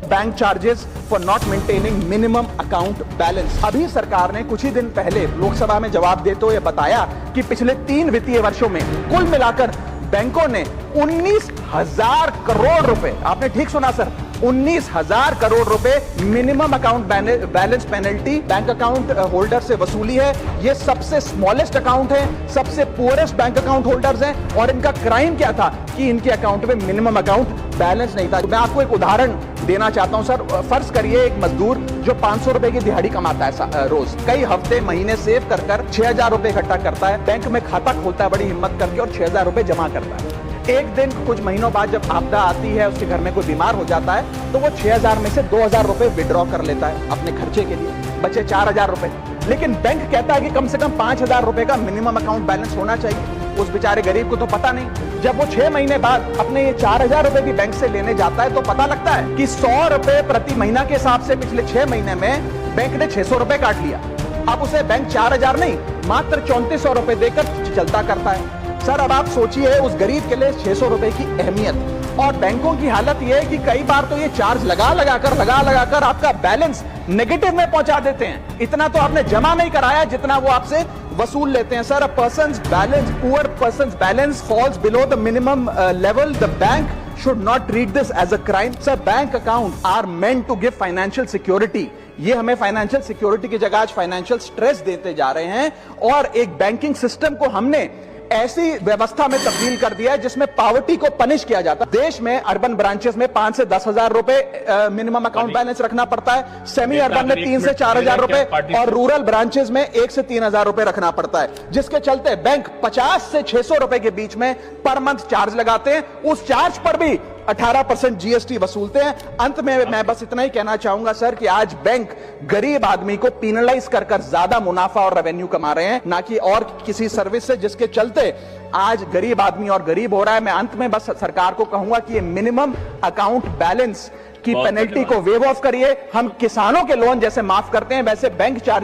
Bank charges for not maintaining minimum account balance. अभी सरकार ने कुछ ही दिन पहले लोकसभा में जवाब देते हुए बताया कि पिछले 3 वित्तीय वर्षों में कुल मिलाकर बैंकों ने 19,000 करोड़ रुपए, आपने ठीक सुना सर, 19,000 करोड़ रुपए minimum account balance penalty bank account holder से वसूली है। ये सबसे स्मॉलेस्ट अकाउंट है, सबसे पुअरेस्ट बैंक अकाउंट होल्डर्स हैं, और इनका क्राइम क्या था कि इनके अकाउंट में मिनिमम अकाउंट बैलेंस नहीं था। मैं आपको एक उदाहरण देना चाहता हूं सर। फर्ज करिए एक मजदूर जो 500 रुपए की दिहाड़ी कमाता है रोज, कई हफ्ते महीने सेव कर 6,000 रुपए इकट्ठा करता है, बैंक में खाता खोलता है बड़ी हिम्मत करके और 6,000 रुपए जमा करता है। एक दिन कुछ महीनों बाद जब आपदा आती है, उसके घर में कोई बीमार हो जाता है, तो वो 6,000 में से 2,000 रुपए विड्रॉ कर लेता है अपने खर्चे के लिए, बचे 4,000 रुपए। लेकिन बैंक कहता है कि कम से कम 5,000 रुपए का मिनिमम अकाउंट बैलेंस होना चाहिए। उस बेचारे गरीब को तो पता नहीं। जब वो 6 महीने बाद अपने ये 4,000 रुपए भी बैंक से लेने जाता है तो पता लगता है कि 100 रुपए प्रति महीना के हिसाब से पिछले 6 महीने में बैंक ने 600 रुपए काट लिया। अब उसे बैंक 4,000 नहीं, मात्र 3,400 रुपए देकर चलता करता है। सर अब आप सोचिए उस गरीब के लिए 600 रुपए की अहमियत। और बैंकों की हालत यह है कि कई बार तो ये चार्ज लगा लगाकर आपका बैलेंस नेगेटिव में पहुंचा देते हैं। इतना तो आपने जमा नहीं कराया जितना वो आपसे वसूल लेते हैं। Sir, a persons balance, poor persons balance falls below the minimum level, the bank should not treat this as a crime. Sir, bank accounts are meant to give financial security. ये हमें फाइनेंशियल सिक्योरिटी की जगह आज financial stress देते जा रहे हैं, और एक बैंकिंग सिस्टम को हमने ऐसी व्यवस्था में तब्दील कर दिया है जिसमें पॉवर्टी को पनिश किया जाता है। देश में अर्बन ब्रांचेस में 5 से 10,000 रुपए मिनिमम अकाउंट बैलेंस रखना पड़ता है, सेमी अर्बन में 3 से 4,000 रुपए, और रूरल ब्रांचेस में 1 से 3,000 रुपए रखना पड़ता है, जिसके चलते बैंक 50 से 600 रुपए के बीच में पर मंथ चार्ज लगाते हैं। उस चार्ज पर भी 18% जीएसटी वसूलते हैं। अंत में मैं बस इतना ही कहना चाहूंगा सर कि आज बैंक गरीब आदमी को पीनलाइज कर ज्यादा मुनाफा और रेवेन्यू कमा रहे हैं, ना कि और किसी सर्विस से, जिसके चलते आज गरीब आदमी और गरीब हो रहा है। मैं अंत में बस सरकार को कहूंगा कि ये मिनिमम अकाउंट बैलेंस की पेनल्टी को वेव ऑफ करिए। हम किसानों के लोन जैसे माफ करते हैं, वैसे बैंक चार्ज